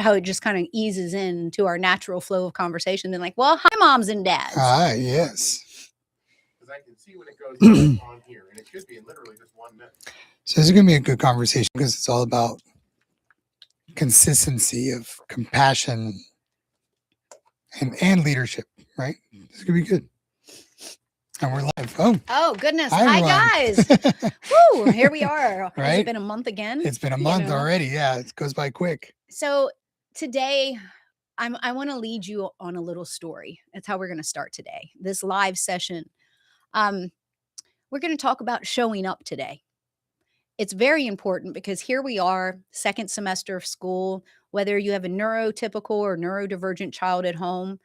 how it just kind of eases into our natural flow of conversation. Then like, well, hi, moms and dads. Ah, yes. Because I can see when it goes on here, and it could be in literally just 1 minute. So this is going to be a good conversation because it's all about consistency of compassion and leadership, right? This is going to be good. And we're live. Oh, goodness. Hi, Hi everyone. guys. Woo, here we are. Has Right? it been a month again? It's been a month already. Yeah, it goes by quick. So today, I want to lead you on a little story. That's how we're going to start today. This live session. We're going to talk about showing up today. It's very important because here we are, second semester of school, whether you have a neurotypical or neurodivergent child at home,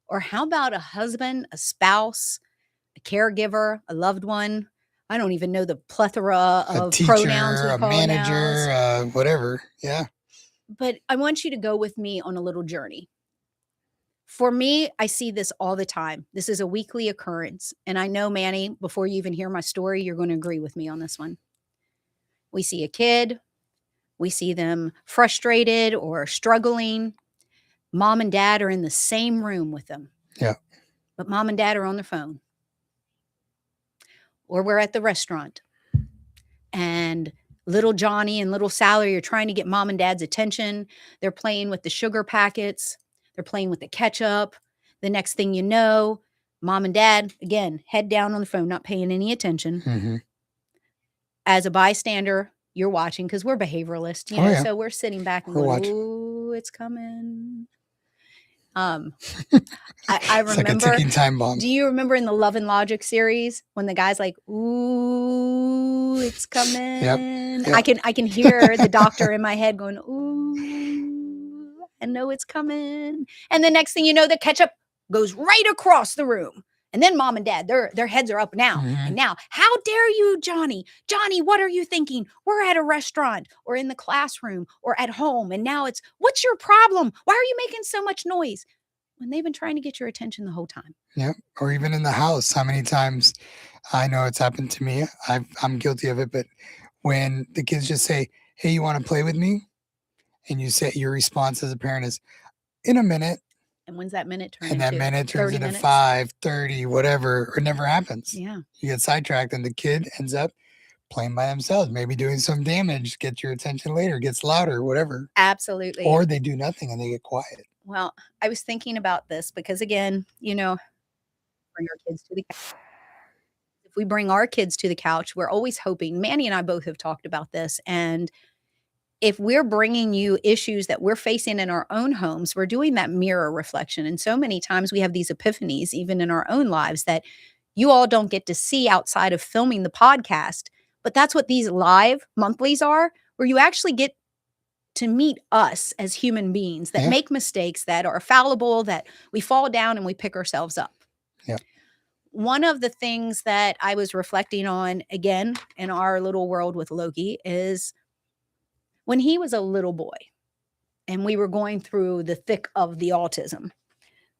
or how about a husband, a spouse, a caregiver, a loved one. I don't even know the plethora of teacher, pronouns we a call manager, now. whatever. Yeah. But I want you to go with me on a little journey. For me, I see this all the time. This is a weekly occurrence. And I know, Manny, before you even hear my story, you're going to agree with me on this one. We see a kid. We see them frustrated or struggling. Mom and dad are in the same room with them. Yeah. But mom and dad are on their phone. Or we're at the restaurant and little Johnny and little Sally are trying to get mom and dad's attention. They're playing with the sugar packets. They're playing with the ketchup. The next thing you know, mom and dad, again, head down on the phone, not paying any attention. Mm-hmm. As a bystander, you're watching because we're behavioralists, you know, so we're sitting back and going, "Ooh, it's coming." I remember, like a ticking time bomb. Do you remember in the Love and Logic series when the guy's like, "Ooh, it's coming"? Yep. I can hear the doctor in my head going, "Ooh, I know it's coming." And the next thing you know, the ketchup goes right across the room. And then mom and dad, their heads are up now. Mm-hmm. And now, how dare you, Johnny? Johnny, what are you thinking? We're at a restaurant or in the classroom or at home. And now it's, what's your problem? Why are you making so much noise? When they've been trying to get your attention the whole time. Yeah. Or even in the house. How many times, I know it's happened to me. I'm guilty of it. But when the kids just say, "Hey, you want to play with me?" And you say, your response as a parent is, "In a minute." And when's that minute turn and into? that minute turns into minutes? 5, 30, whatever, or it never happens. Yeah. You get sidetracked and the kid ends up playing by themselves, maybe doing some damage, get your attention later, gets louder, whatever. Absolutely. Or they do nothing and they get quiet. Well, I was thinking about this because, again, you know, bring our kids to the couch. If we bring our kids to the couch, we're always hoping, Manny and I both have talked about this, and if we're bringing you issues that we're facing in our own homes, we're doing that mirror reflection. And so many times we have these epiphanies, even in our own lives, that you all don't get to see outside of filming the podcast. But that's what these live monthlies are, where you actually get to meet us as human beings that make mistakes, that are fallible, that we fall down and we pick ourselves up. Yeah. One of the things that I was reflecting on, again, in our little world with Loki is when he was a little boy and we were going through the thick of the autism,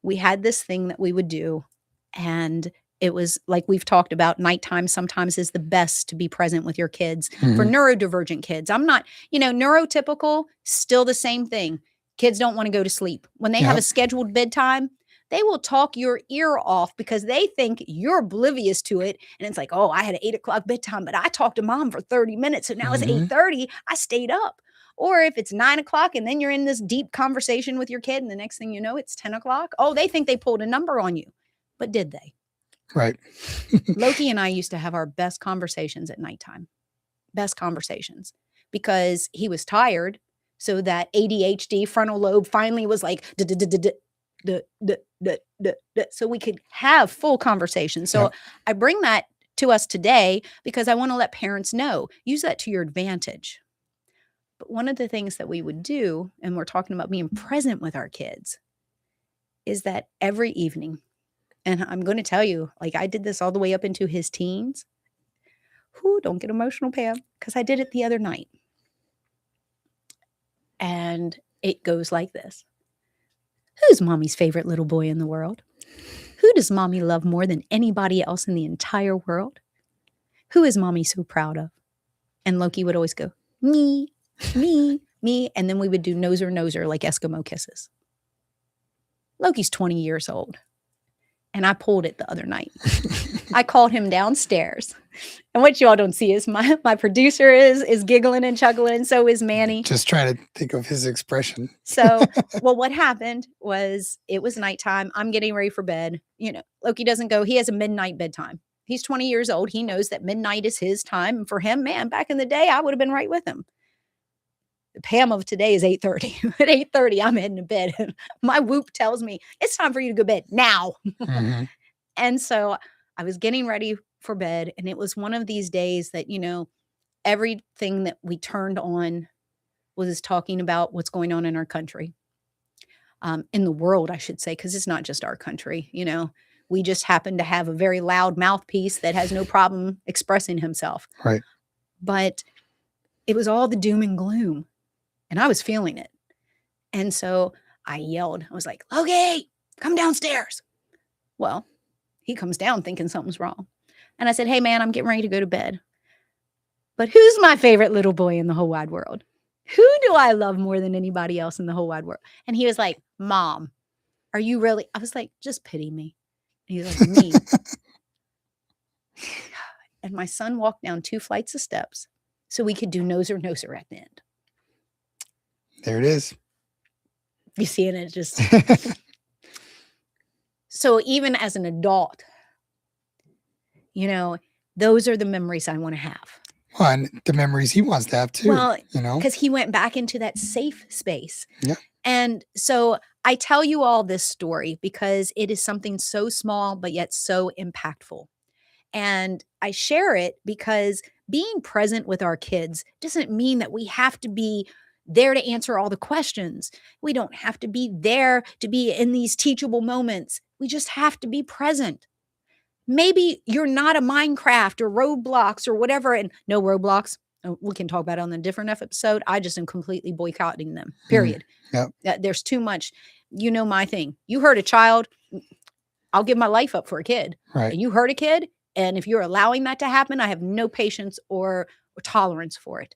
we had this thing that we would do. And it was like we've talked about, nighttime sometimes is the best to be present with your kids. Mm-hmm. For neurodivergent kids, I'm not, neurotypical, still the same thing. Kids don't want to go to sleep. When they have a scheduled bedtime, they will talk your ear off because they think you're oblivious to it. And it's like, oh, I had an 8 o'clock bedtime, but I talked to mom for 30 minutes. So now it's 8:30. I stayed up. Or if it's 9 o'clock and then you're in this deep conversation with your kid and the next thing you know, it's 10 o'clock. Oh, they think they pulled a number on you. But did they? Right. Loki and I used to have our best conversations at nighttime. Best conversations. Because he was tired. So that ADHD frontal lobe finally was like, so we could have full conversations. So I bring that to us today because I want to let parents know, use that to your advantage. But one of the things that we would do, and we're talking about being present with our kids, is that every evening, and I'm going to tell you, like I did this all the way up into his teens. Don't get emotional, Pam, because I did it the other night. And it goes like this. Who's mommy's favorite little boy in the world? Who does mommy love more than anybody else in the entire world? Who is mommy so proud of? And Loki would always go, me. me, and then we would do noser like Eskimo kisses. Loki's 20 years old, and I pulled it the other night. I called him downstairs, and what you all don't see is my producer is giggling and chuckling, and so is Manny. Just try to think of his expression. So, well, what happened was it was nighttime. I'm getting ready for bed. You know, Loki doesn't go. He has a midnight bedtime. He's 20 years old. He knows that midnight is his time. And for him, man, back in the day, I would have been right with him. The Pam of today is 8:30. At 8:30, I'm heading to bed. My whoop tells me it's time for you to go to bed now. Mm-hmm. And so I was getting ready for bed, and it was one of these days that, you know, everything that we turned on was talking about what's going on in our country, in the world, I should say, because it's not just our country. You know, we just happen to have a very loud mouthpiece that has no problem expressing himself. Right. But it was all the doom and gloom, and I was feeling it. And so I yelled. I was like, Loki, come downstairs. Well, he comes down thinking something's wrong. And I said, hey, man, I'm getting ready to go to bed. But who's my favorite little boy in the whole wide world? Who do I love more than anybody else in the whole wide world? And he was like, Mom, are you really? I was like, just pity me. And he was like, me. And my son walked down 2 flights of steps so we could do noser at the end. There it is. You see, and it just. So even as an adult, you know, those are the memories I want to have. Well, and the memories he wants to have too. Well, you know, because he went back into that safe space. Yeah. And so I tell you all this story because it is something so small, but yet so impactful. And I share it because being present with our kids doesn't mean that we have to be there to answer all the questions. We don't have to be there to be in these teachable moments. We just have to be present. Maybe you're not a Minecraft or Roblox or whatever, and no Roblox. We can talk about it on a different episode. I just am completely boycotting them, period. Yep. There's too much. You know my thing. You hurt a child, I'll give my life up for a kid. Right. And you hurt a kid, and if you're allowing that to happen, I have no patience or tolerance for it.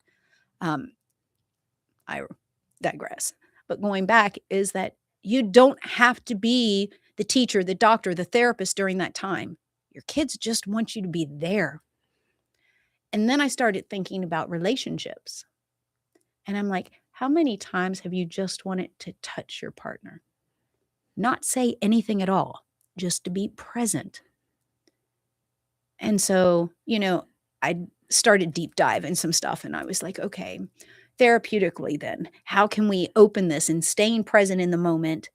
I digress. But going back is that you don't have to be the teacher, the doctor, the therapist during that time. Your kids just want you to be there. And then I started thinking about relationships. And I'm like, how many times have you just wanted to touch your partner? Not say anything at all, just to be present. And so, you know, I started deep dive in some stuff, and I was like, okay, therapeutically then, how can we open this and staying present in the moment,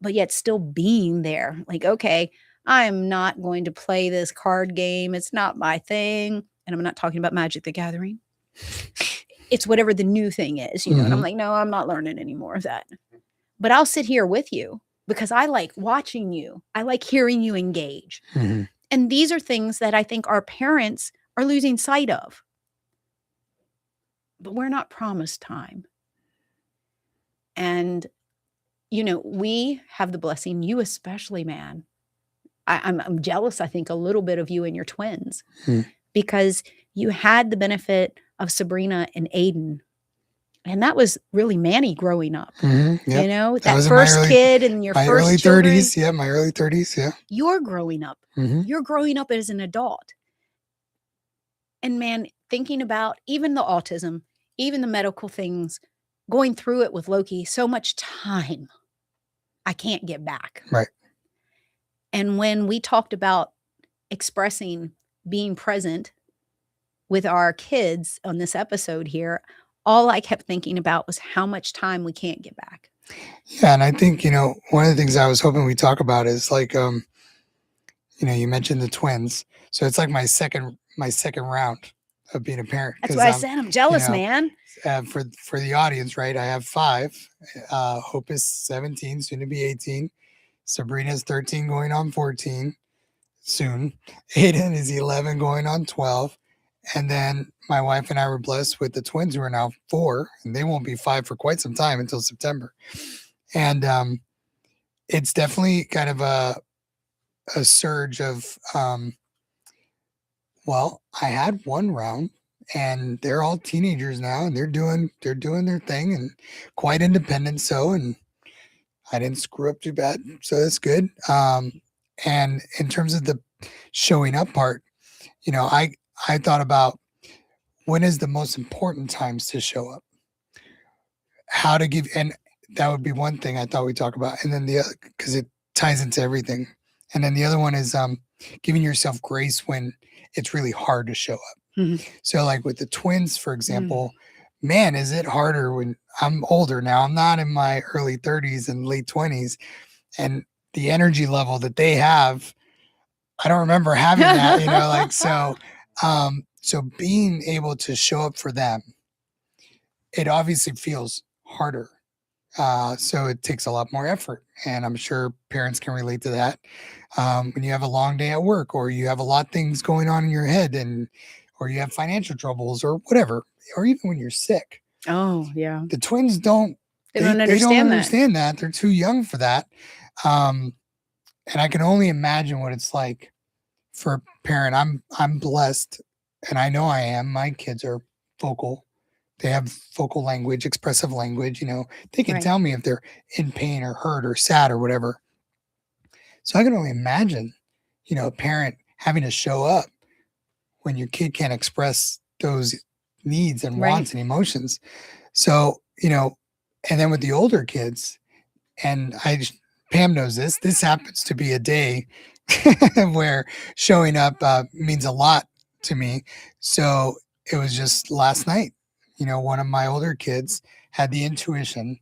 but yet still being there? Like, okay, I'm not going to play this card game. It's not my thing. And I'm not talking about Magic the Gathering. It's whatever the new thing is, you know. And I'm like, no, I'm not learning any more of that. But I'll sit here with you because I like watching you. I like hearing you engage. Mm-hmm. And these are things that I think our parents are losing sight of. But we're not promised time. And, you know, we have the blessing, you especially, man. I'm jealous, I think, a little bit of you and your twins because you had the benefit of Sabrina and Aiden. And that was really Manny growing up. Mm-hmm. Yep. You know, that was first kid and your my first early children. 30s. Yeah, my early 30s. Yeah. You're growing up. Mm-hmm. You're growing up as an adult. And man, thinking about even the autism, even the medical things, going through it with Loki, so much time I can't get back. Right. And when we talked about expressing being present with our kids on this episode here, all I kept thinking about was how much time we can't get back. Yeah. And I think, you know, one of the things I was hoping we talk about is like, you know, you mentioned the twins. So it's like my second round of being a parent. That's why I said I'm jealous, you know, man. For the audience, right? I have 5. Hope is 17, soon to be 18. Sabrina's 13, going on 14 soon. Aiden is 11, going on 12. And then my wife and I were blessed with the twins who are now 4, and they won't be 5 for quite some time until September. And it's definitely kind of a surge of, well, I had one round and they're all teenagers now, and they're doing their thing and quite independent. So, and I didn't screw up too bad, so that's good. And in terms of the showing up part, I thought about when is the most important times to show up, how to give, and that would be one thing I thought we'd talk about, and then the other, because it ties into everything, and then the other one is giving yourself grace when it's really hard to show up. Mhm. So, like with the twins, for example, man, is it harder when I'm older now? I'm not in my early 30s and late 20s, and the energy level that they have, I don't remember having that, like so. So being able to show up for them, it obviously feels harder. So it takes a lot more effort, and I'm sure parents can relate to that. When you have a long day at work, or you have a lot of things going on in your head, or you have financial troubles, or whatever, or even when you're sick. Oh, yeah. The twins don't. They don't They don't understand that. understand that. They're too young for that. And I can only imagine what it's like for a parent. I'm blessed, and I know I am. My kids are vocal. They have vocal language, expressive language. They can Right. tell me if they're in pain or hurt or sad or whatever. So I can only imagine, a parent having to show up when your kid can't express those needs and Right. wants and emotions. So, and then with the older kids, and Pam knows this happens to be a day where showing up means a lot to me. So it was just last night, one of my older kids had the intuition.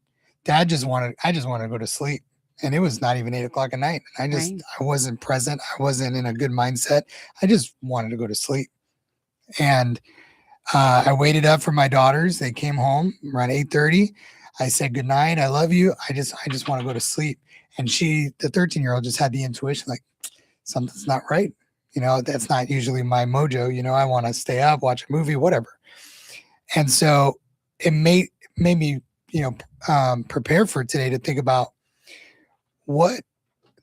I just wanted to go to sleep. And it was not even 8 o'clock at night. Right. I wasn't present. I wasn't in a good mindset. I just wanted to go to sleep. And I waited up for my daughters. They came home around 8:30. I said, good night. I love you. I just want to go to sleep. And the 13-year-old just had the intuition, like, something's not right. That's not usually my mojo. I want to stay up, watch a movie, whatever. And so it made me, prepare for today to think about what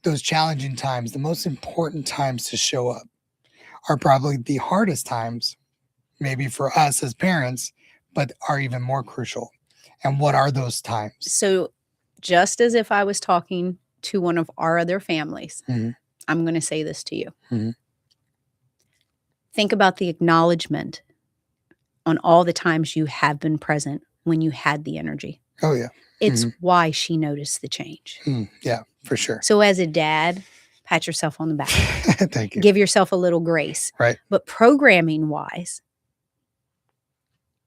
those challenging times, the most important times to show up, are probably the hardest times, maybe for us as parents, but are even more crucial. And what are those times? So just as if I was talking to one of our other families, Mhm. I'm going to say this to you. Mhm. Think about the acknowledgement on all the times you have been present when you had the energy. Oh, yeah. It's why she noticed the change. Yeah, for sure. So as a dad, pat yourself on the back. Thank you. Give yourself a little grace. Right. But programming wise,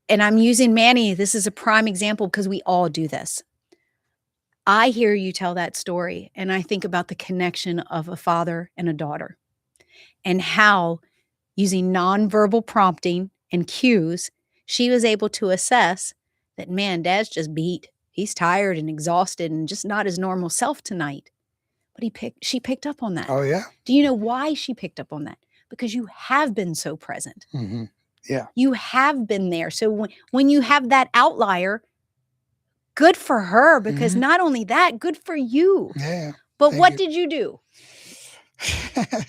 and I'm using Manny, this is a prime example because we all do this. I hear you tell that story, and I think about the connection of a father and a daughter, and how using nonverbal prompting and cues, she was able to assess that, man, dad's just beat. He's tired and exhausted and just not his normal self tonight. But she picked up on that. Oh, yeah. Do you know why she picked up on that? Because you have been so present. Mm-hmm. Yeah. You have been there. So when you have that outlier, good for her, because not only that, good for you. Yeah. But what did you do?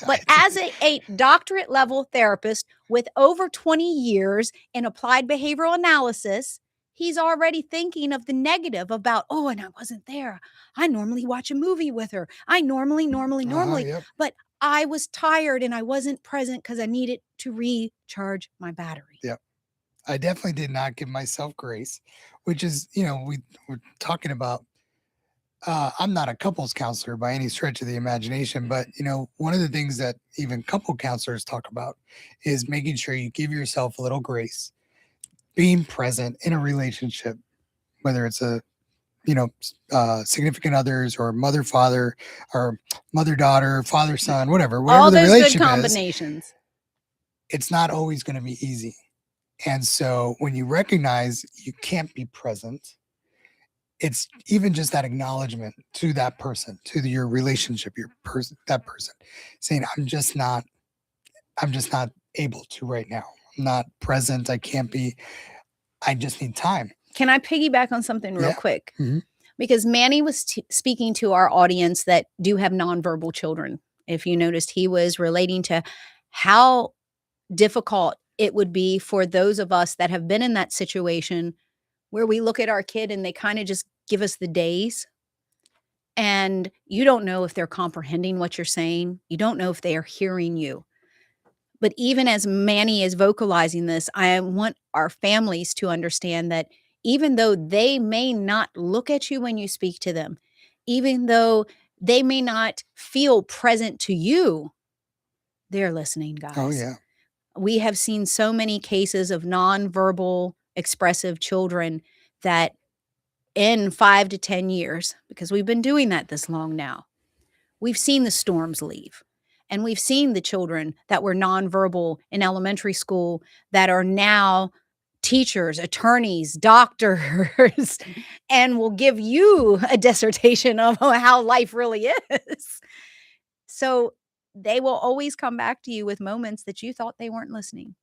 But as a doctorate level therapist with over 20 years in applied behavioral analysis, he's already thinking of the negative about, oh, and I wasn't there. I normally watch a movie with her. I normally. Yep. But I was tired and I wasn't present because I needed to recharge my battery. Yep. I definitely did not give myself grace, which is, we're talking about. I'm not a couples counselor by any stretch of the imagination, but one of the things that even couple counselors talk about is making sure you give yourself a little grace, being present in a relationship, whether it's a significant others or mother father or mother daughter, father son, whatever All the those good relationship combinations. is, it's not always going to be easy. And so when you recognize you can't be present, it's even just that acknowledgement to that person, to your relationship, that person, saying, I'm just not able to right now. I'm not present. I can't be. I just need time. Can I piggyback on something real quick? Mm-hmm. Because Manny was speaking to our audience that do have nonverbal children. If you noticed, he was relating to how difficult it would be for those of us that have been in that situation where we look at our kid and they kind of just give us the days, and you don't know if they're comprehending what you're saying. You don't know if they are hearing you. But even as Manny is vocalizing this, I want our families to understand that even though they may not look at you when you speak to them, even though they may not feel present to you, they're listening, Oh guys. yeah. We have seen so many cases of nonverbal expressive children that in 5 to 10 years, because we've been doing that this long now, we've seen the storms leave. And we've seen the children that were nonverbal in elementary school that are now teachers, attorneys, doctors, and will give you a dissertation of how life really is. So they will always come back to you with moments that you thought they weren't listening,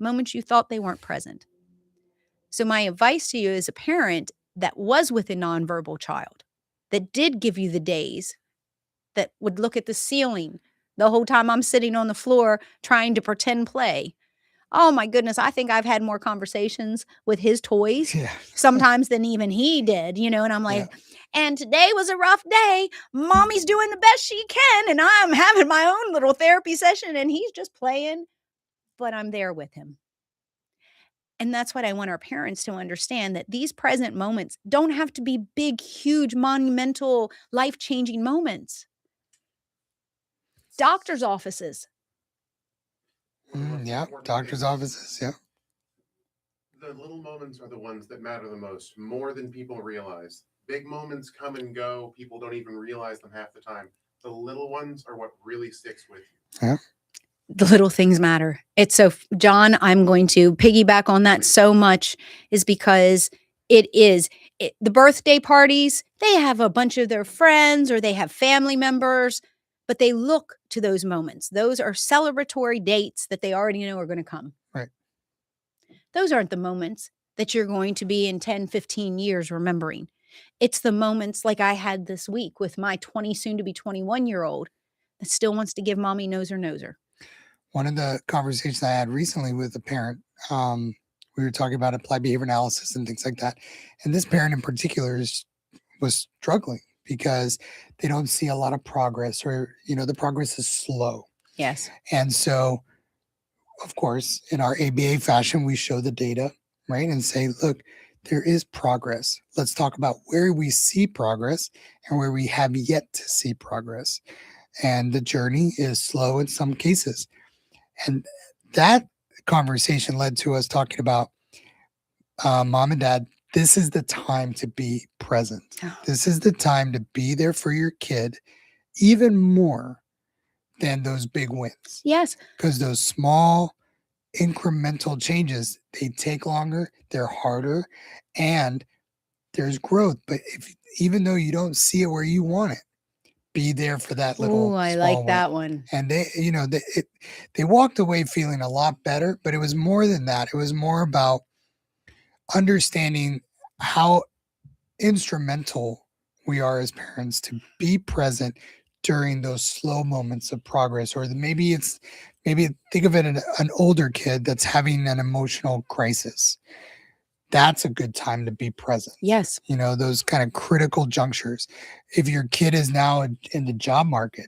moments you thought they weren't present. So my advice to you as a parent that was with a nonverbal child, that did give you the days, that would look at the ceiling the whole time I'm sitting on the floor trying to pretend play. Oh my goodness, I think I've had more conversations with his toys Yeah. sometimes than even he did, and I'm Yeah. like, and today was a rough day. Mommy's doing the best she can, and I'm having my own little therapy session, and he's just playing, but I'm there with him. And that's what I want our parents to understand, that these present moments don't have to be big, huge, monumental, life-changing moments. Doctor's offices. Yeah. Doctor's offices. Yeah. The little moments are the ones that matter the most, more than people realize. Big moments come and go. People don't even realize them half the time. The little ones are what really sticks with you. Yeah. The little things matter. It's so, John, I'm going to piggyback on that so much, is because the birthday parties, they have a bunch of their friends or they have family members, but they look to those moments. Those are celebratory dates that they already know are going to come. Right. Those aren't the moments that you're going to be in 10, 15 years remembering. It's the moments like I had this week with my 20, soon to be 21-year-old that still wants to give mommy noser noser. One of the conversations I had recently with a parent, we were talking about applied behavior analysis and things like that. And this parent in particular was struggling because they don't see a lot of progress, or, the progress is slow. Yes. And so, of course, in our ABA fashion, we show the data, right? And say, look, there is progress. Let's talk about where we see progress and where we have yet to see progress. And the journey is slow in some cases. And that conversation led to us talking about mom and dad. This is the time to be present. Oh. This is the time to be there for your kid, even more than those big wins. Yes. Because those small incremental changes, they take longer, they're harder, and there's growth. But even though you don't see it where you want it, be there for that little. Oh, I small like that one. And they walked away feeling a lot better, but it was more than that. It was more about understanding how instrumental we are as parents to be present during those slow moments of progress. Or maybe think of it as an older kid that's having an emotional crisis. That's a good time to be present. Yes. Those kind of critical junctures. If your kid is now in the job market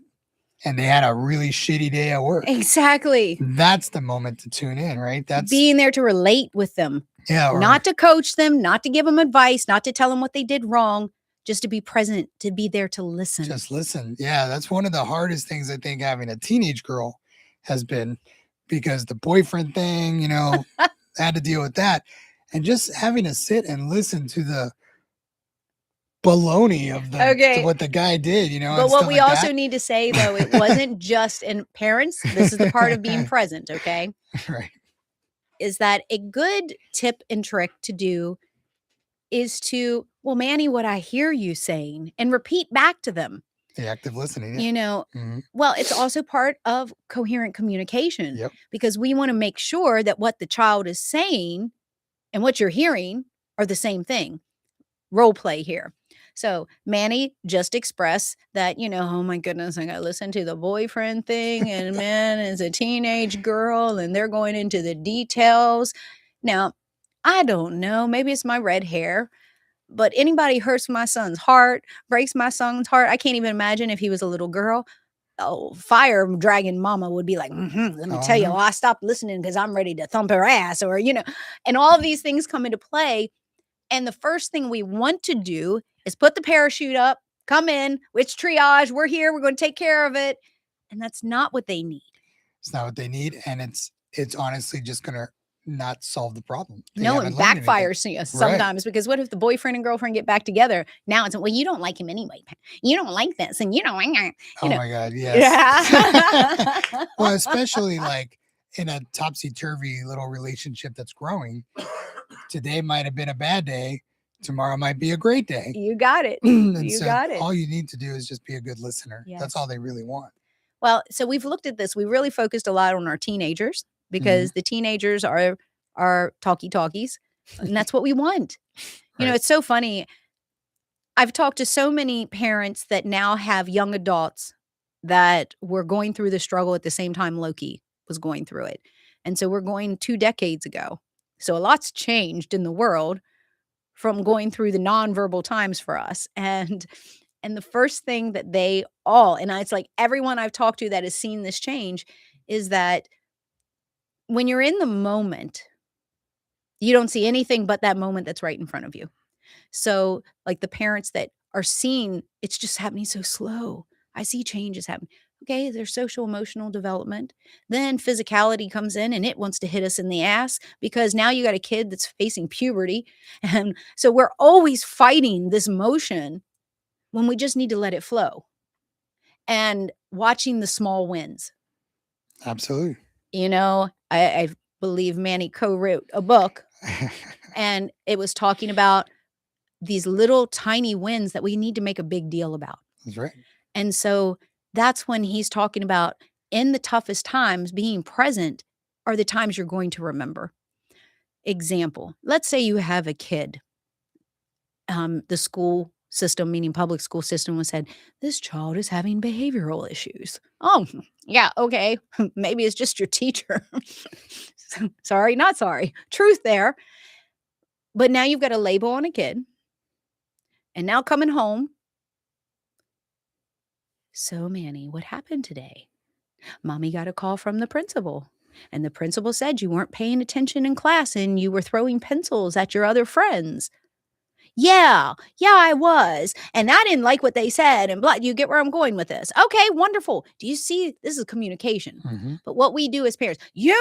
and they had a really shitty day at work, Exactly. that's the moment to tune in, right? That's being there to relate with them. Yeah. Not to coach them, not to give them advice, not to tell them what they did wrong, just to be present, to be there to listen. Just listen. Yeah. That's one of the hardest things I think having a teenage girl has been, because the boyfriend thing, had to deal with that. And just having to sit and listen to the baloney of what the guy did, But what we also need to say, though, it wasn't just in parents. This is the part of being present, okay? Right. Is that a good tip and trick to do is to, well, Manny, what I hear you saying, and repeat back to them. The active listening. Yeah. Well, it's also part of coherent communication. Yep. Because we want to make sure that what the child is saying and what you're hearing are the same thing. Role play here. So Manny just expressed that, oh my goodness, I got to listen to the boyfriend thing. And man, is a teenage girl and they're going into the details. Now, I don't know. Maybe it's my red hair, but anybody hurts my son's heart, breaks my son's heart. I can't even imagine if he was a little girl. Oh, fire dragon mama would be like, let me Oh tell you, no. I stopped listening because I'm ready to thump her ass, or, and all of these things come into play. And the first thing we want to do is put the parachute up, come in, it's triage, we're here, we're going to take care of it. And that's not what they need. It's not what they need, and it's honestly just gonna not solve the problem. They No, and haven't learned anything. backfires Right. sometimes, because what if the boyfriend and girlfriend get back together? Now it's, well, you don't like him anyway. You don't like this, and you don't like, Oh my God, yes. Yeah. Well, especially like in a topsy-turvy little relationship that's growing. Today might have been a bad day. Tomorrow might be a great day. You got it. And You so got it. all you need to do is just be a good listener. That's Yes. all they really want. Well, so we've looked at this. We really focused a lot on our teenagers because the teenagers are talkies, and that's what we want. You know, Right. it's so funny. I've talked to so many parents that now have young adults that were going through the struggle at the same time Loki was going through it. And so we're going 2 decades ago. So a lot's changed in the world from going through the nonverbal times for us. And the first thing that they all, and it's like everyone I've talked to that has seen this change, is that when you're in the moment, you don't see anything but that moment that's right in front of you. So, like the parents that are seeing it's just happening so slow. I see changes happen. Okay, there's social emotional development. Then physicality comes in and it wants to hit us in the ass because now you got a kid that's facing puberty. And so we're always fighting this motion when we just need to let it flow and watching the small wins. Absolutely. I believe Manny co-wrote a book and it was talking about these little tiny wins that we need to make a big deal about. That's right. And so that's when he's talking about in the toughest times, being present are the times you're going to remember. Example, let's say you have a kid. The school system, meaning public school system, was said, this child is having behavioral issues. Oh, yeah, okay. Maybe it's just your teacher. Sorry, not sorry. Truth there. But now you've got a label on a kid. And now coming home. So, Manny, what happened today? Mommy got a call from the principal. And the principal said you weren't paying attention in class and you were throwing pencils at your other friends. Yeah, I was. And I didn't like what they said. And blah, you get where I'm going with this. Okay, wonderful. Do you see? This is communication. But what we do as parents, you're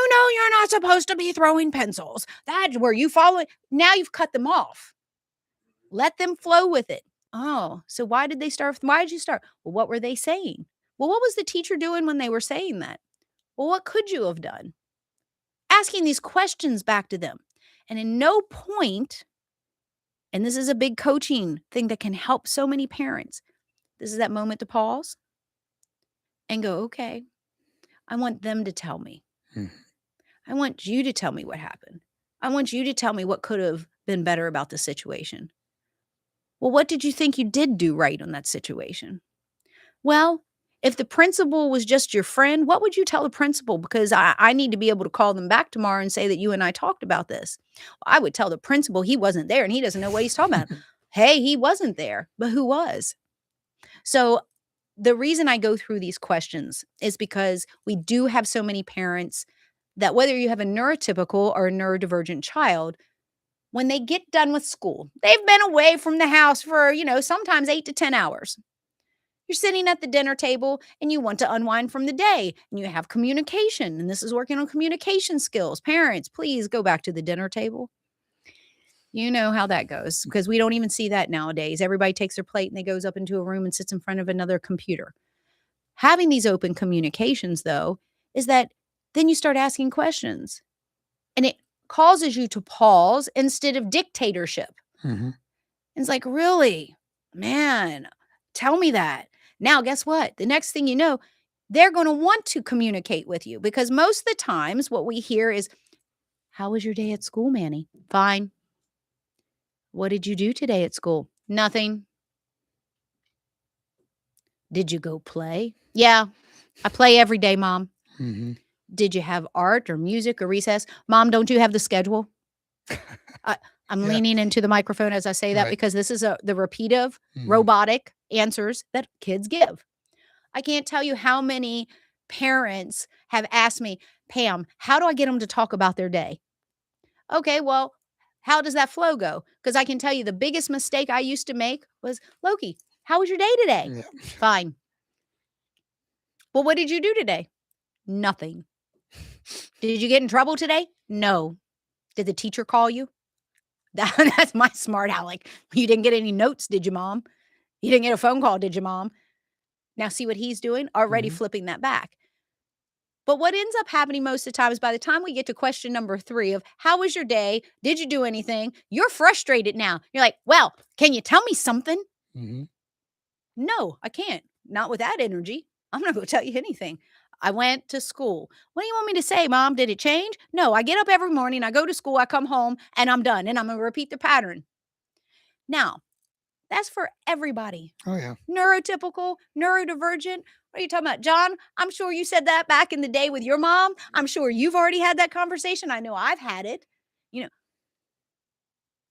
not supposed to be throwing pencils. That's where you follow it. Now you've cut them off. Let them flow with it. Oh, so why did they start? Why did you start? Well, what were they saying? Well, what was the teacher doing when they were saying that? Well, what could you have done? Asking these questions back to them. And in no point, and this is a big coaching thing that can help so many parents, this is that moment to pause and go, okay, I want them to tell me. I want you to tell me what happened. I want you to tell me what could have been better about the situation. Well, what did you think you did do right on that situation? Well, if the principal was just your friend, what would you tell the principal? Because I need to be able to call them back tomorrow and say that you and I talked about this. Well, I would tell the principal he wasn't there and he doesn't know what he's talking about. Hey, he wasn't there, but who was? So the reason I go through these questions is because we do have so many parents that whether you have a neurotypical or a neurodivergent child, when they get done with school, they've been away from the house for, sometimes 8 to 10 hours. You're sitting at the dinner table and you want to unwind from the day and you have communication. And this is working on communication skills. Parents, please go back to the dinner table. You know how that goes because we don't even see that nowadays. Everybody takes their plate and they goes up into a room and sits in front of another computer. Having these open communications, though, is that then you start asking questions and it causes you to pause instead of dictatorship. It's like, really, man, tell me that. Now, guess what? The next thing you know, they're going to want to communicate with you because most of the times what we hear is, how was your day at school, Manny? Fine. What did you do today at school? Nothing. Did you go play? Yeah, I play every day, Mom. Hmm. Did you have art or music or recess? Mom, don't you have the schedule? I, I'm Yeah. leaning into the microphone as I say that Right. because this is the repetitive, Mhm. robotic answers that kids give. I can't tell you how many parents have asked me, Pam, how do I get them to talk about their day? Okay, well, how does that flow go? Because I can tell you the biggest mistake I used to make was, Loki, how was your day today? Yeah. Fine. Well, what did you do today? Nothing. Did you get in trouble today? No. Did the teacher call you? That's my smart aleck. You didn't get any notes, did you, Mom? You didn't get a phone call, did you, Mom? Now, see what he's doing? Already Mhm. flipping that back. But what ends up happening most of the time is by the time we get to question number 3 of how was your day? Did you do anything? You're frustrated now. You're like, well, can you tell me something? Mhm. No, I can't. Not with that energy. I'm not going to tell you anything. I went to school. What do you want me to say, Mom? Did it change? No, I get up every morning, I go to school, I come home, and I'm done. And I'm going to repeat the pattern. Now, that's for everybody. Oh yeah. Neurotypical, neurodivergent. What are you talking about? John, I'm sure you said that back in the day with your mom. I'm sure you've already had that conversation. I know I've had it, you know,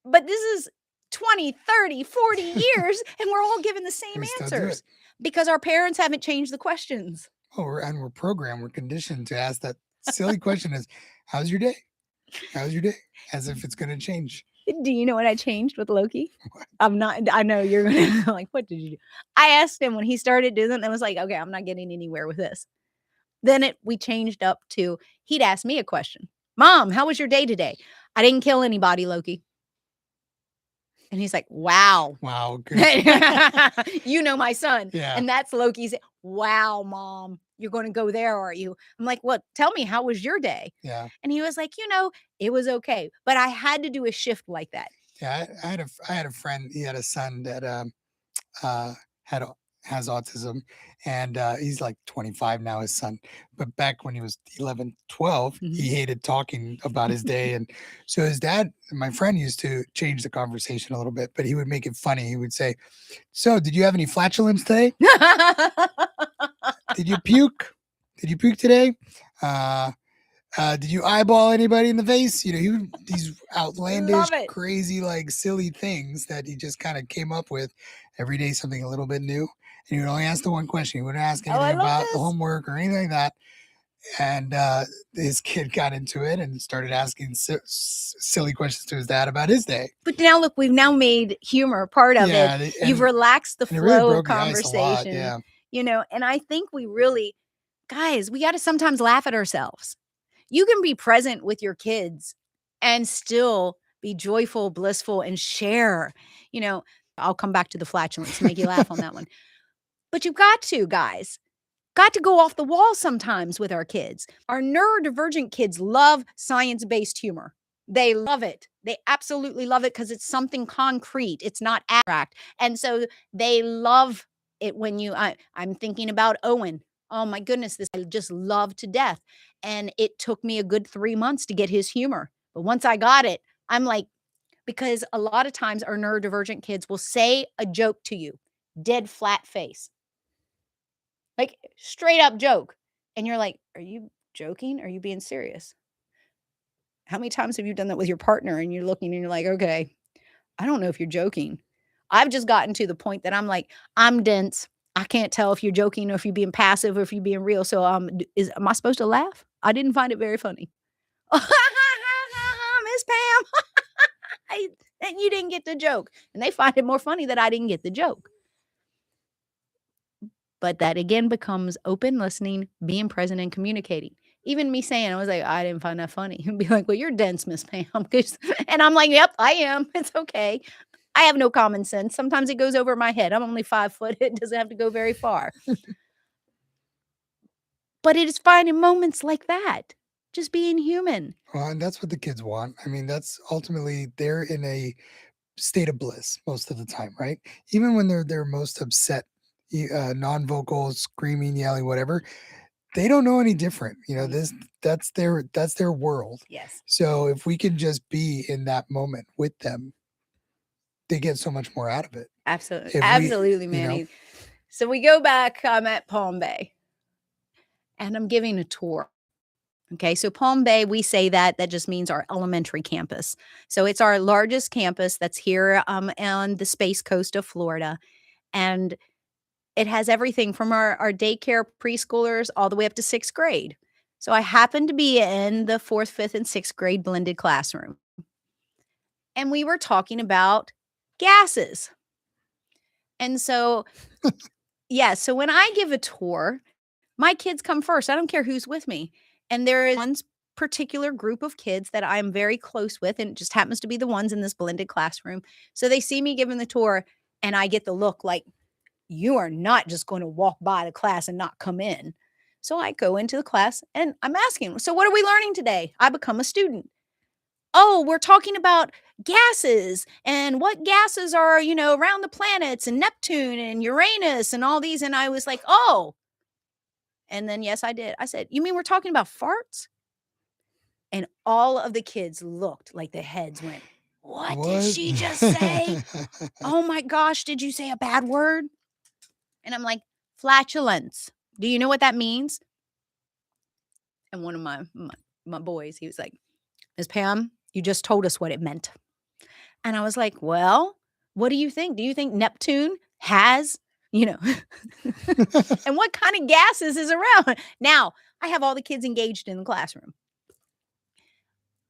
but this is 20, 30, 40 years, and we're all giving the same We still do it. answers because our parents haven't changed the questions. Oh, we're programmed. We're conditioned to ask that silly question: is how's your day? How's your day? As if it's going to change. Do you know what I changed with Loki? What? I'm not, I know you're going to like, what did you do? I asked him when he started doing it, and I was like, okay, I'm not getting anywhere with this. Then we changed up to he'd ask me a question. Mom, how was your day today? I didn't kill anybody, Loki. And he's like, wow. Wow. Good. You know my son. Yeah. And that's Loki's, wow, Mom. You're going to go there, are you? I'm like, what? Tell me, how was your day? Yeah. And he was like, it was okay. But I had to do a shift like that. Yeah. I had a friend. He had a son that uh, had has autism, and he's like 25 now, his son. But back when he was 11, 12, he hated talking about his day, and so his dad, my friend, used to change the conversation a little bit, but he would make it funny. He would say, "So, did you have any flatulence today? Did you puke? Did you puke today? Did you eyeball anybody in the face?" You know, these outlandish, Love it. crazy, like silly things that he just kind of came up with every day, something a little bit new. And he would only ask the one question. He wouldn't ask Oh, I anything love about the this. homework or anything like that. And his kid got into it and started asking silly questions to his dad about his day. But now look, we've now made humor part of Yeah, it. You've relaxed the and it really flow of broke the ice a lot. conversation, Yeah. and I think we really, guys, we got to sometimes laugh at ourselves. You can be present with your kids and still be joyful, blissful, and share. I'll come back to the flatulence to make you laugh on that one. But you've got to, guys, got to go off the wall sometimes with our kids. Our neurodivergent kids love science based humor. They love it. They absolutely love it because it's something concrete. It's not abstract. And so they love it when I'm thinking about Owen. Oh my goodness, this I just love to death. And it took me a good 3 months to get his humor. But once I got it, I'm like, because a lot of times our neurodivergent kids will say a joke to you, dead flat face. Like straight up joke. And you're like, are you joking? Are you being serious? How many times have you done that with your partner and you're looking and you're like, okay, I don't know if you're joking. I've just gotten to the point that I'm like, I'm dense. I can't tell if you're joking or if you're being passive or if you're being real. So am I supposed to laugh? I didn't find it very funny. Miss Pam. And you didn't get the joke. And they find it more funny that I didn't get the joke. But that again becomes open listening, being present and communicating. Even me saying, I was like, I didn't find that funny. And be like, well, you're dense, Miss Pam. And I'm like, yep, I am. It's okay. I have no common sense. Sometimes it goes over my head. I'm only 5 foot. It doesn't have to go very far. But it is finding moments like that. Just being human. Well, and that's what the kids want. I mean, that's ultimately they're in a state of bliss most of the time, right? Even when they're most upset, non-vocal, screaming, yelling, whatever, they don't know any different. That's their world. Yes. So if we can just be in that moment with them, they get so much more out of it. Absolutely. If we, Absolutely, you know, Manny. So we go back, I'm at Palm Bay, and I'm giving a tour. Okay, so Palm Bay, we say that just means our elementary campus. So it's our largest campus that's here on the Space Coast of Florida. And it has everything from our daycare preschoolers all the way up to sixth grade. So I happened to be in the fourth, fifth, and sixth grade blended classroom. And we were talking about gases. And so, yeah, so when I give a tour, my kids come first. I don't care who's with me. And there is one particular group of kids that I'm very close with, and it just happens to be the ones in this blended classroom. So they see me giving the tour, and I get the look like, you are not just going to walk by the class and not come in. So I go into the class and I'm asking, so what are we learning today? I become a student. Oh, we're talking about gases and what gases are, around the planets and Neptune and Uranus and all these. And I was like, oh, and then, yes, I did. I said, "You mean we're talking about farts?" And all of the kids looked like their heads went, "What did What? she just say? Oh my gosh, did you say a bad word?" And I'm like, "Flatulence. Do you know what that means?" And one of my boys, he was like, "Miss Pam, you just told us what it meant." And I was like, "Well, what do you think? Do you think Neptune has, you know, and what kind of gases is around?" Now, I have all the kids engaged in the classroom.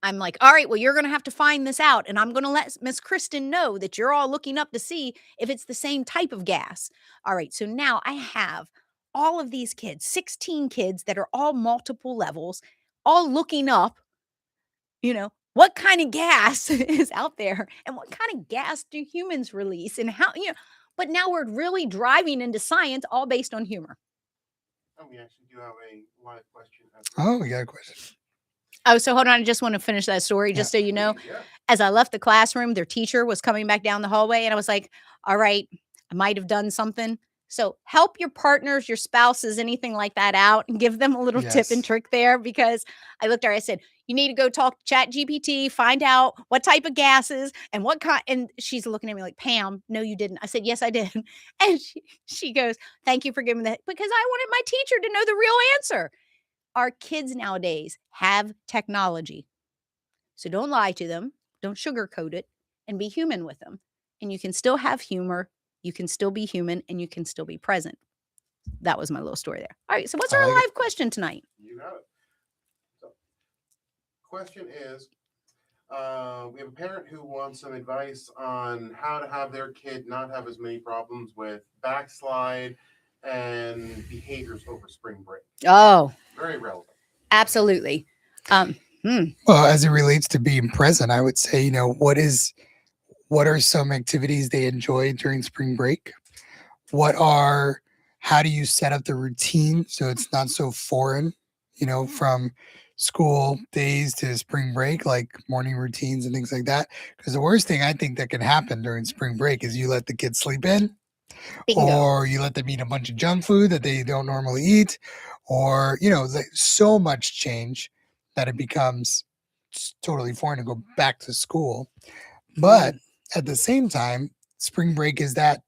I'm like, "All right, well, you're gonna have to find this out, and I'm gonna let Miss Kristen know that you're all looking up to see if it's the same type of gas." All right, so now I have all of these kids, 16 kids that are all multiple levels, all looking up, what kind of gas is out there and what kind of gas do humans release and how. But now we're really driving into science all based on humor. Oh, we actually do have a live question. Oh, we got a question. Oh, so hold on. I just want to finish that story Yeah. just so you know. Yeah. As I left the classroom, their teacher was coming back down the hallway, and I was like, all right, I might have done something. So help your partners, your spouses, anything like that out and give them a little tip and Yes. trick there because I looked at her, I said, you need to go talk to Chat GPT, find out what type of gases and what kind. And she's looking at me like, Pam, no, you didn't. I said, yes, I did. And she goes, thank you for giving that because I wanted my teacher to know the real answer. Our kids nowadays have technology. So don't lie to them, don't sugarcoat it, and be human with them. And you can still have humor, you can still be human, and you can still be present. That was my little story there. All right, so what's I our like it. live question tonight? You got it. So, question is, we have a parent who wants some advice on how to have their kid not have as many problems with backslide and behaviors over spring break. Oh, Very relevant. absolutely. Well, as it relates to being present, I would say, what are some activities they enjoy during spring break? How do you set up the routine so it's not so foreign, from school days to spring break, like morning routines and things like that? Because the worst thing I think that can happen during spring break is you let the kids sleep in, Bingo. or you let them eat a bunch of junk food that they don't normally eat, or, so much change that it becomes totally foreign to go back to school. But at the same time, spring break is that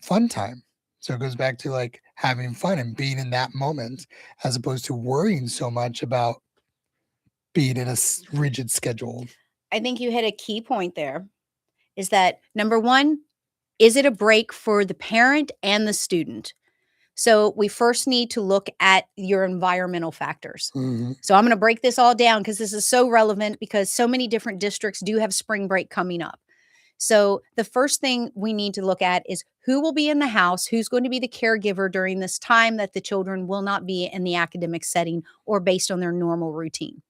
fun time. So it goes back to like having fun and being in that moment as opposed to worrying so much about being in a rigid schedule. I think you hit a key point there is that number one, is it a break for the parent and the student? So we first need to look at your environmental factors. Mhm. So I'm going to break this all down because this is so relevant because so many different districts do have spring break coming up. So the first thing we need to look at is who will be in the house, who's going to be the caregiver during this time that the children will not be in the academic setting or based on their normal routine.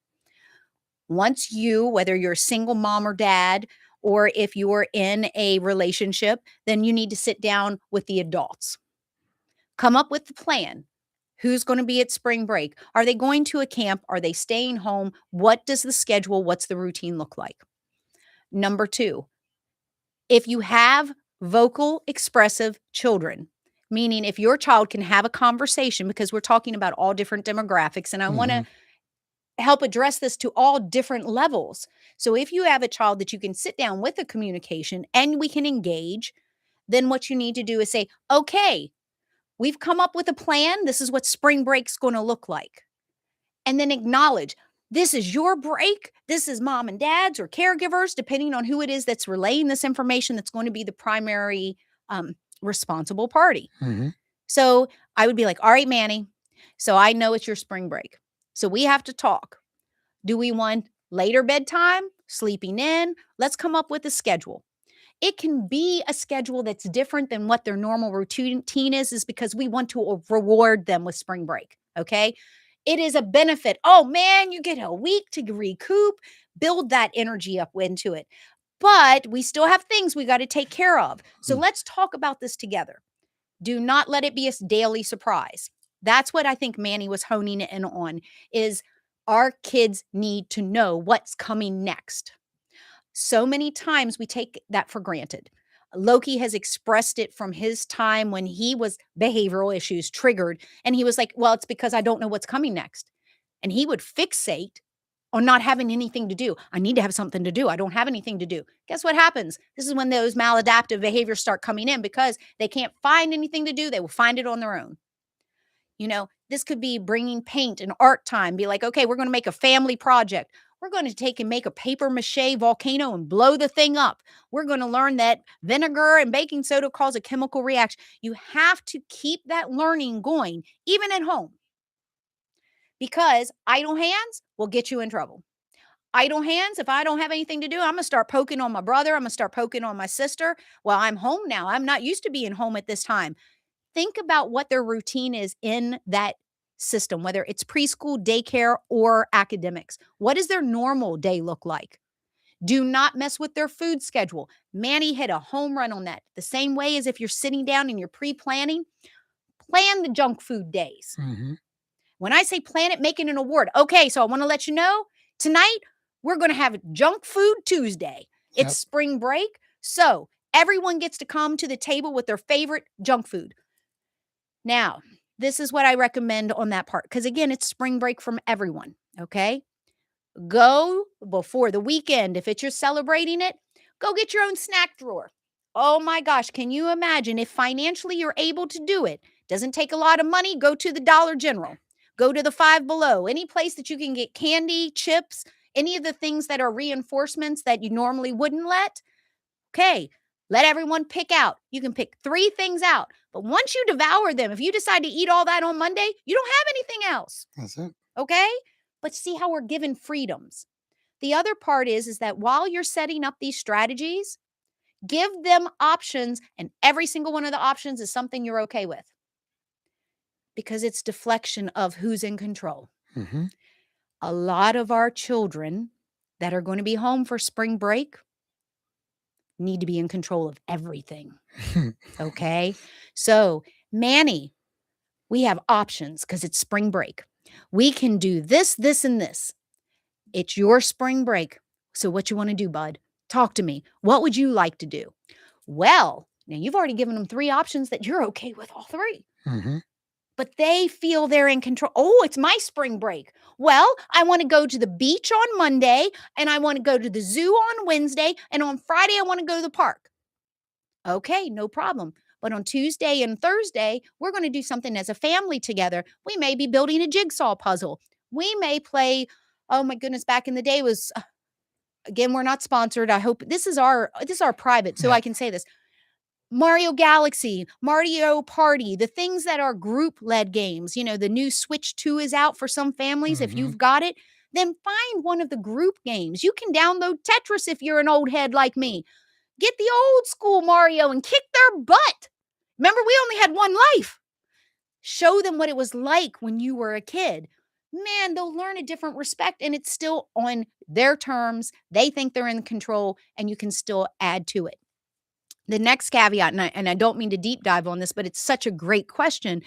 Once whether you're a single mom or dad, or if you're in a relationship, then you need to sit down with the adults. Come up with the plan. Who's going to be at spring break? Are they going to a camp? Are they staying home? What does the schedule, what's the routine look like? Number two, if you have vocal expressive children, meaning if your child can have a conversation, because we're talking about all different demographics, and I want to help address this to all different levels. So if you have a child that you can sit down with a communication and we can engage, then what you need to do is say, okay, We've come up with a plan. This is what spring break's going to look like. And then acknowledge this is your break. This is mom and dad's or caregivers, depending on who it is that's relaying this information, that's going to be the primary responsible party. Mm-hmm. So I would be like, all right, Manny, so I know it's your spring break. So we have to talk. Do we want later bedtime, sleeping in? Let's come up with a schedule. It can be a schedule that's different than what their normal routine is because we want to reward them with spring break. Okay. It is a benefit. Oh man, you get a week to recoup, build that energy up into it. But we still have things we got to take care of. So let's talk about this together. Do not let it be a daily surprise. That's what I think Manny was honing in on, is our kids need to know what's coming next. So many times we take that for granted. Loki has expressed it from his time when he was behavioral issues triggered. And he was like, well, it's because I don't know what's coming next. And he would fixate on not having anything to do. I need to have something to do. I don't have anything to do. Guess what happens? This is when those maladaptive behaviors start coming in because they can't find anything to do. They will find it on their own. This could be bringing paint and art time. Be like, okay, we're going to make a family project. We're going to take and make a paper mache volcano and blow the thing up. We're going to learn that vinegar and baking soda cause a chemical reaction. You have to keep that learning going, even at home. Because idle hands will get you in trouble. Idle hands, if I don't have anything to do, I'm going to start poking on my brother. I'm going to start poking on my sister. Well, I'm home now. I'm not used to being home at this time. Think about what their routine is in that system, whether it's preschool, daycare, or academics. What does their normal day look like? Do not mess with their food schedule. Manny hit a home run on that. The same way as if you're sitting down and you're pre-planning, plan the junk food days. Mm-hmm. When I say plan it, make it an award. Okay, so I want to let you know, tonight we're going to have Junk Food Tuesday. It's spring break, so everyone gets to come to the table with their favorite junk food. Now, this is what I recommend on that part, because again, it's spring break from everyone, okay? Go before the weekend. If you're celebrating it, go get your own snack drawer. Oh my gosh, can you imagine if financially you're able to do it? Doesn't take a lot of money. Go to the Dollar General. Go to the Five Below. Any place that you can get candy, chips, any of the things that are reinforcements that you normally wouldn't let. Okay, let everyone pick out. You can pick 3 things out. But once you devour them, if you decide to eat all that on Monday, you don't have anything else. That's it. Okay? But see how we're given freedoms. The other part is that while you're setting up these strategies, give them options, and every single one of the options is something you're okay with. Because it's deflection of who's in control. Mm-hmm. A lot of our children that are going to be home for spring break need to be in control of everything. Okay? So, Manny, we have options because it's spring break. We can do this, this, and this. It's your spring break. So what you want to do, bud? Talk to me. What would you like to do? Well, now you've already given them 3 options that you're okay with all 3. Mm-hmm. But they feel they're in control. Oh, it's my spring break. Well, I want to go to the beach on Monday, and I want to go to the zoo on Wednesday, and on Friday, I want to go to the park. Okay, no problem. But on Tuesday and Thursday, we're going to do something as a family together. We may be building a jigsaw puzzle. We may play, oh my goodness, back in the day was, again, we're not sponsored. I hope this is our private, so I can say this. Mario Galaxy, Mario Party, the things that are group-led games. The new Switch 2 is out for some families. If you've got it, then find one of the group games. You can download Tetris if you're an old head like me. Get the old school Mario and kick their butt. Remember, we only had one life. Show them what it was like when you were a kid. Man, they'll learn a different respect, and it's still on their terms. They think they're in control, and you can still add to it. The next caveat, and I don't mean to deep dive on this, but it's such a great question,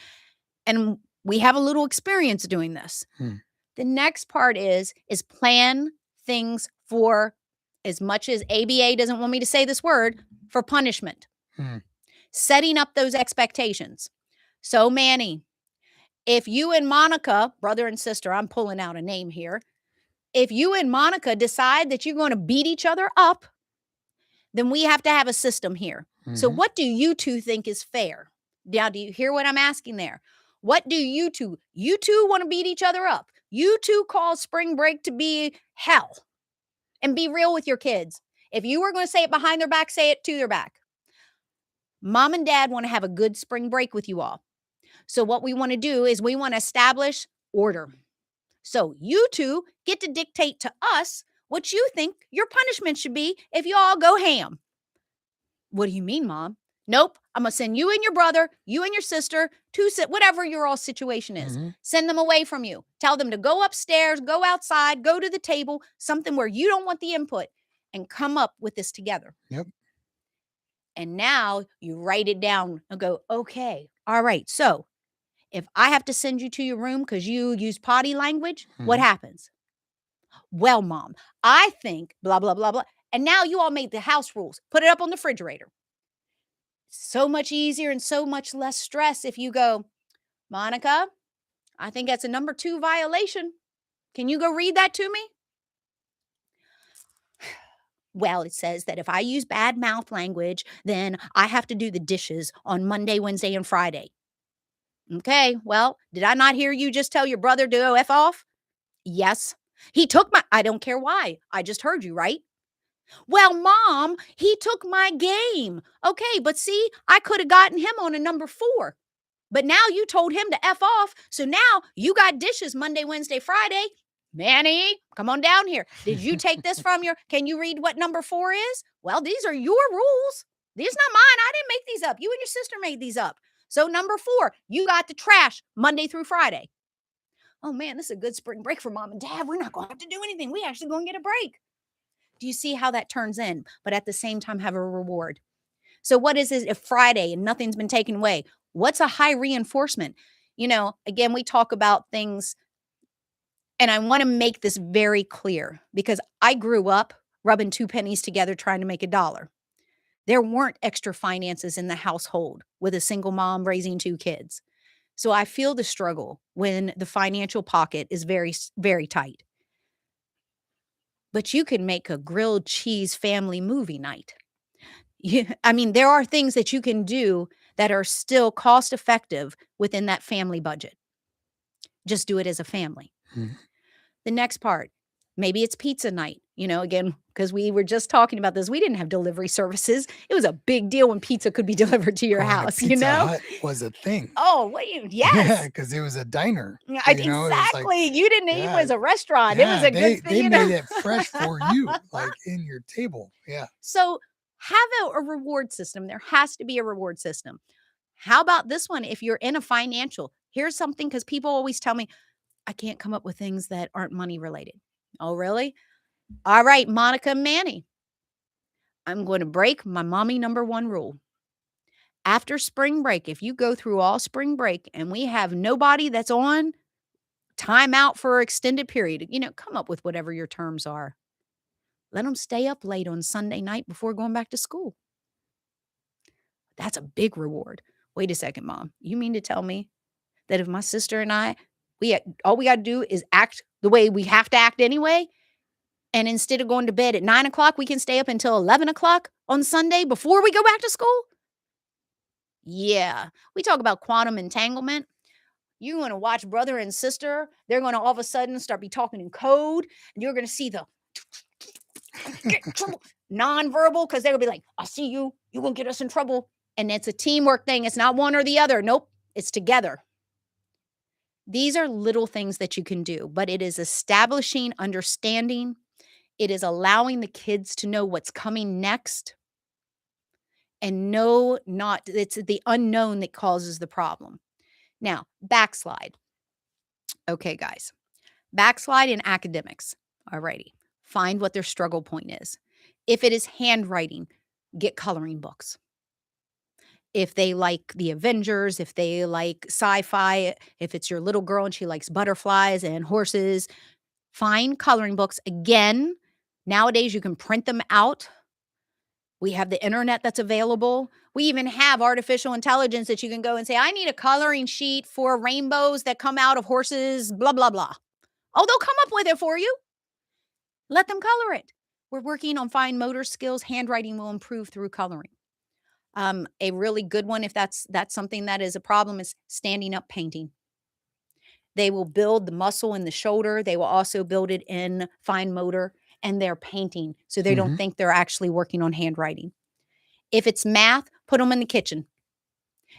and we have a little experience doing this. The next part is plan things for, as much as ABA doesn't want me to say this word, for punishment. Setting up those expectations. So, Manny, if you and Monica, brother and sister, I'm pulling out a name here. If you and Monica decide that you're going to beat each other up, then we have to have a system here. So what do you 2 think is fair? Now, do you hear what I'm asking there? What do you two? You two want to beat each other up. You two call spring break to be hell. And be real with your kids. If you were going to say it behind their back, say it to their back. Mom and dad want to have a good spring break with you all. So, what we want to do is we want to establish order. So, you two get to dictate to us what you think your punishment should be if you all go ham. What do you mean, Mom? Nope. I'm going to send you and your brother, you and your sister, whatever your all situation is. Mm-hmm. Send them away from you. Tell them to go upstairs, go outside, go to the table, something where you don't want the input, and come up with this together. Yep. And now you write it down and go, okay, all right. So if I have to send you to your room because you use potty language, what Mhm. happens? Well, Mom, I think blah, blah, blah, blah. And now you all made the house rules. Put it up on the refrigerator. So much easier and so much less stress if you go, Monica, I think that's a number 2 violation. Can you go read that to me? Well, it says that if I use bad mouth language, then I have to do the dishes on Monday, Wednesday, and Friday. Okay, well, did I not hear you just tell your brother to go F off? Yes. He took I don't care why. I just heard you, right? Well, Mom, he took my game. Okay, but see, I could have gotten him on a number 4. But now you told him to F off. So now you got dishes Monday, Wednesday, Friday. Manny, come on down here. Did you take this from can you read what number 4 is? Well, these are your rules. These not mine. I didn't make these up. You and your sister made these up. So number 4, you got the trash Monday through Friday. Oh man, this is a good spring break for Mom and Dad. We're not going to have to do anything. We actually going to get a break. Do you see how that turns in? But at the same time, have a reward. So what is it if Friday and nothing's been taken away? What's a high reinforcement? Again, we talk about things, and I want to make this very clear because I grew up rubbing 2 pennies together trying to make $1. There weren't extra finances in the household with a single mom raising 2 kids. So I feel the struggle when the financial pocket is very, very tight. But you can make a grilled cheese family movie night. There are things that you can do that are still cost effective within that family budget. Just do it as a family. Mhm. The next part, maybe it's pizza night, again, because we were just talking about this. We didn't have delivery services. It was a big deal when pizza could be delivered to your Oh, and a house, Pizza Hut was a thing. Oh, Yeah, yes. because it was a diner. Yeah, So, it was like, exactly. You didn't eat it yeah, was a restaurant. It was yeah, a good they thing, made it fresh for you, like in your table. Yeah. So have a reward system. There has to be a reward system. How about this one? If you're in a financial, here's something because people always tell me, I can't come up with things that aren't money related. Oh, really? All right, Monica and Manny. I'm going to break my mommy number 1 rule. After spring break, if you go through all spring break and we have nobody that's on time out for an extended period, come up with whatever your terms are. Let them stay up late on Sunday night before going back to school. That's a big reward. Wait a second, Mom. You mean to tell me that if my sister and I, all we got to do is act the way we have to act anyway? And instead of going to bed at 9 o'clock, we can stay up until 11 o'clock on Sunday before we go back to school? Yeah. We talk about quantum entanglement. You're going to watch brother and sister. They're going to all of a sudden start be talking in code. And you're going to see the nonverbal because they're going to be like, I see you. You won't get us in trouble. And it's a teamwork thing. It's not one or the other. Nope. It's together. These are little things that you can do, but it is establishing understanding. It is allowing the kids to know what's coming next and it's the unknown that causes the problem. Now, backslide. Okay, guys, backslide in academics. Alrighty. Find what their struggle point is. If it is handwriting, get coloring books. If they like the Avengers, if they like sci-fi, if it's your little girl and she likes butterflies and horses, find coloring books. Again, nowadays you can print them out. We have the internet that's available. We even have artificial intelligence that you can go and say, I need a coloring sheet for rainbows that come out of horses, blah, blah, blah. Oh, they'll come up with it for you. Let them color it. We're working on fine motor skills. Handwriting will improve through coloring. A really good one, if that's something that is a problem, is standing up painting. They will build the muscle in the shoulder. They will also build it in fine motor, and they're painting, so they don't Mhm. think they're actually working on handwriting. If it's math, put them in the kitchen.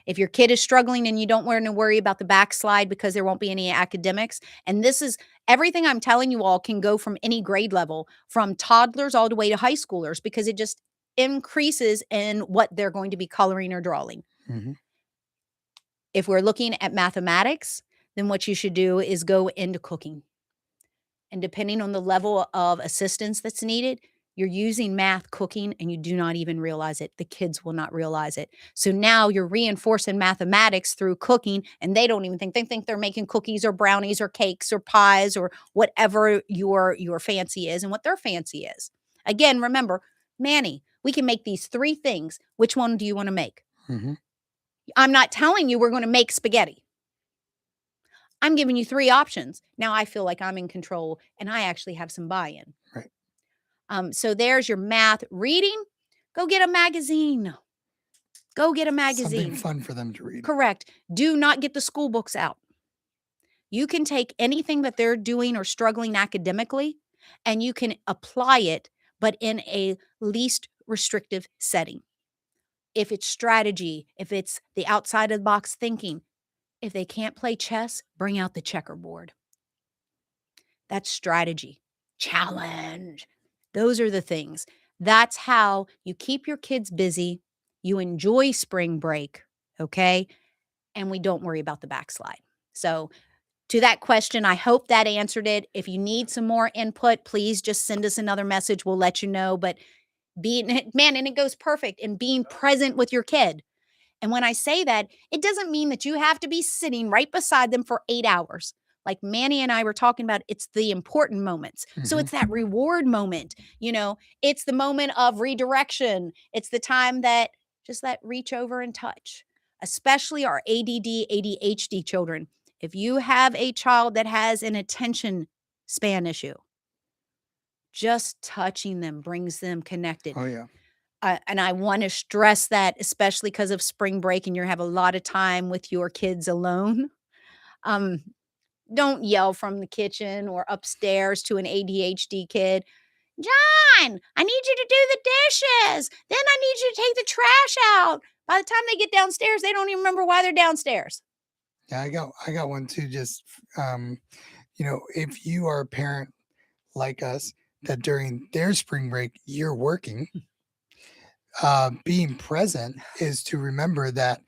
If your kid is struggling and you don't want to worry about the backslide because there won't be any academics, and this is everything I'm telling you all can go from any grade level, from toddlers all the way to high schoolers, because it just increases in what they're going to be coloring or drawing. Mhm. If we're looking at mathematics, then what you should do is go into cooking. And depending on the level of assistance that's needed, you're using math cooking and you do not even realize it. The kids will not realize it. So now you're reinforcing mathematics through cooking, and they don't even think, they think they're making cookies or brownies or cakes or pies or whatever your fancy is and what their fancy is. Again, remember, Manny, we can make these three things. Which one do you want to make? Mhm. I'm not telling you we're going to make spaghetti. I'm giving you three options. Now I feel like I'm in control and I actually have some buy-in. Right. So there's your math. Reading, go get a magazine. Go get a Something magazine. fun for them to read. Correct. Do not get the school books out. You can take anything that they're doing or struggling academically and you can apply it, but in a least restrictive setting. If it's strategy, if it's the outside of the box thinking, if they can't play chess, bring out the checkerboard. That's strategy. Challenge. Those are the things. That's how you keep your kids busy. You enjoy spring break, okay? And we don't worry about the backslide. So, to that question, I hope that answered it. If you need some more input, please just send us another message. We'll let you know. But being, man, and it goes perfect in being present with your kid. And when I say that, it doesn't mean that you have to be sitting right beside them for 8 hours. Like Manny and I were talking about, it's the important moments. So Mhm. it's that reward moment, it's the moment of redirection. It's the time that just that reach over and touch, especially our ADD, ADHD children. If you have a child that has an attention span issue, just touching them brings them connected. Oh yeah. And I want to stress that, especially because of spring break and you have a lot of time with your kids alone. Um, don't yell from the kitchen or upstairs to an ADHD kid. John, I need you to do the dishes. Then I need you to take the trash out. By the time they get downstairs, they don't even remember why they're downstairs. Yeah, I got one too. Just if you are a parent like us that during their spring break you're working, being present is to remember that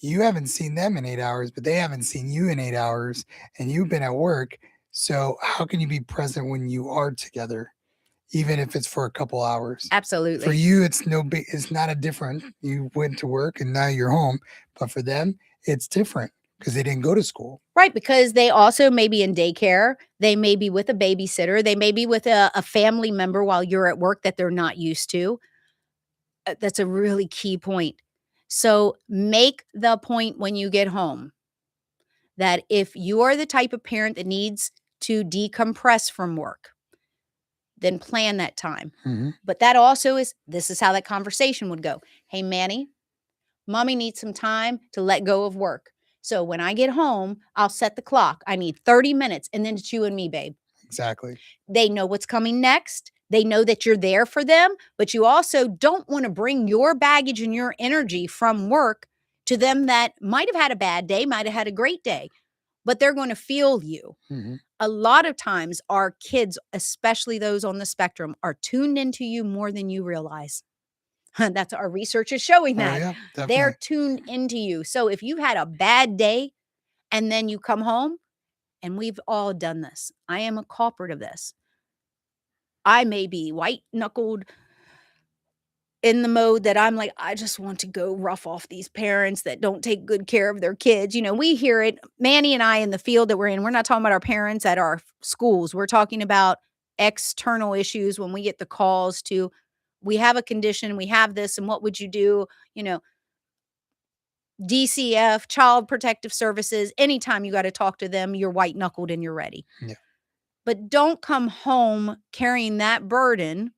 you haven't seen them in 8 hours, but they haven't seen you in 8 hours, and you've been at work. So how can you be present when you are together, even if it's for a couple hours? For Absolutely. you, it's no big. It's not a different. You went to work and now you're home, but for them, it's different because they didn't go to school. Right, because they also may be in daycare. They may be with a babysitter. They may be with a family member while you're at work that they're not used to. That's a really key point. So make the point when you get home that if you are the type of parent that needs to decompress from work, then plan that time. Mhm. But that also is, this is how that conversation would go. Hey, Manny, mommy needs some time to let go of work. So when I get home, I'll set the clock. I need 30 minutes and then it's you and me, babe. Exactly. They know what's coming next. They know that you're there for them, but you also don't want to bring your baggage and your energy from work to them that might have had a bad day, might have had a great day, but they're going to feel you. Mhm. A lot of times, our kids, especially those on the spectrum, are tuned into you more than you realize. That's our research is showing Oh that. yeah, They're definitely. tuned into you. So if you had a bad day and then you come home, and we've all done this, I am a culprit of this. I may be white knuckled in the mode that I'm like, I just want to go rough off these parents that don't take good care of their kids. We hear it. Manny and I in the field that we're in, we're not talking about our parents at our schools. We're talking about external issues when we get the calls to, we have a condition, we have this, and what would you do? DCF, Child Protective Services, anytime you got to talk to them, you're white knuckled and you're ready. Yeah. But don't come home carrying that burden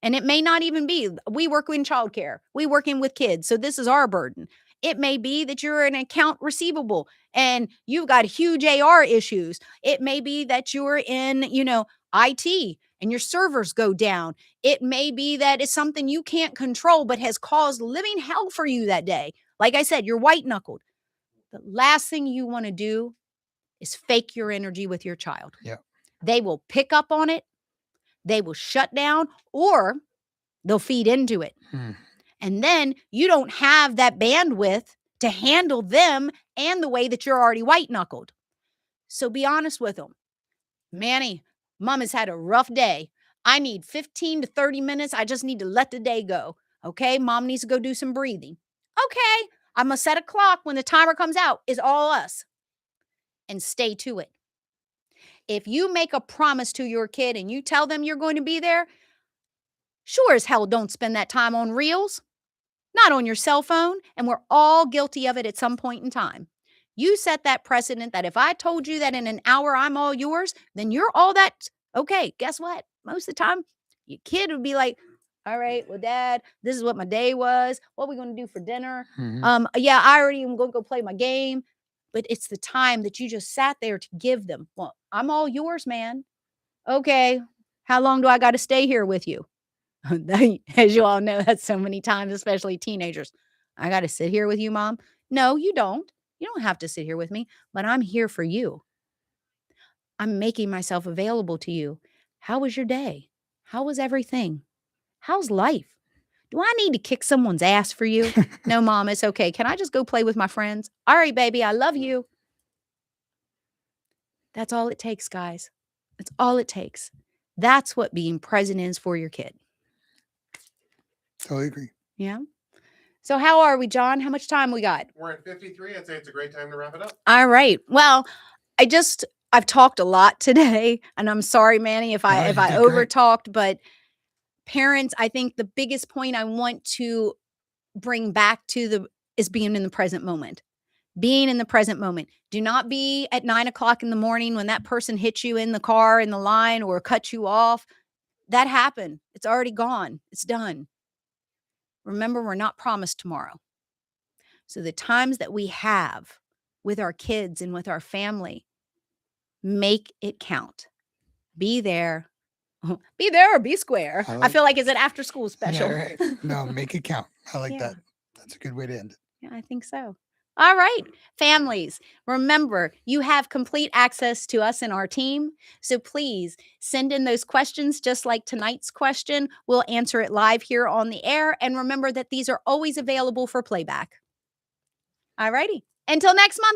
And it may not even be, we work in childcare, we working with kids, so this is our burden. It may be that you're an account receivable and you've got huge AR issues. It may be that you're in, IT and your servers go down. It may be that it's something you can't control but has caused living hell for you that day. Like I said, you're white knuckled. The last thing you want to do is fake your energy with your child. Yeah. They will pick up on it. They will shut down, or they'll feed into it. And then you don't have that bandwidth to handle them and the way that you're already white knuckled. So be honest with them. Manny, mom has had a rough day. I need 15 to 30 minutes. I just need to let the day go. Okay, mom needs to go do some breathing. Okay, I'm going to set a clock when the timer comes out. It's all us. And stay to it. If you make a promise to your kid and you tell them you're going to be there, sure as hell don't spend that time on reels, not on your cell phone, and we're all guilty of it at some point in time. You set that precedent that if I told you that in an hour I'm all yours, then you're all that. Okay, guess what? Most of the time, your kid would be like, all right, well, Dad, this is what my day was. What are we going to do for dinner? Yeah, I already am going to go play my game. But it's the time that you just sat there to give them. Well, I'm all yours, man. Okay, how long do I got to stay here with you? As you all know, that's so many times, especially teenagers. I got to sit here with you, Mom. No, you don't. You don't have to sit here with me, but I'm here for you. I'm making myself available to you. How was your day? How was everything? How's life? Do I need to kick someone's ass for you? No, Mom, it's okay. Can I just go play with my friends? All right, baby, I love you. That's all it takes, guys. That's all it takes. That's what being present is for your kid. Totally agree. Yeah. So how are we, John? How much time we got? We're at 53. I'd say it's a great time to wrap it up. All right. Well, I've talked a lot today, and I'm sorry, Manny, if I over talked, but parents, I think the biggest point I want to bring back to is being in the present moment. Being in the present moment. Do not be at 9 o'clock in the morning when that person hits you in the car in the line or cut you off. That happened. It's already gone. It's done. Remember, we're not promised tomorrow. So the times that we have with our kids and with our family, make it count. Be there. Be there or be square. I feel like it's an after school special. Yeah, right. No, make it count. I like that. That's a good way to end it. Yeah, I think so. All right, families, remember, you have complete access to us and our team. So please send in those questions just like tonight's question. We'll answer it live here on the air. And remember that these are always available for playback. All righty. Until next month.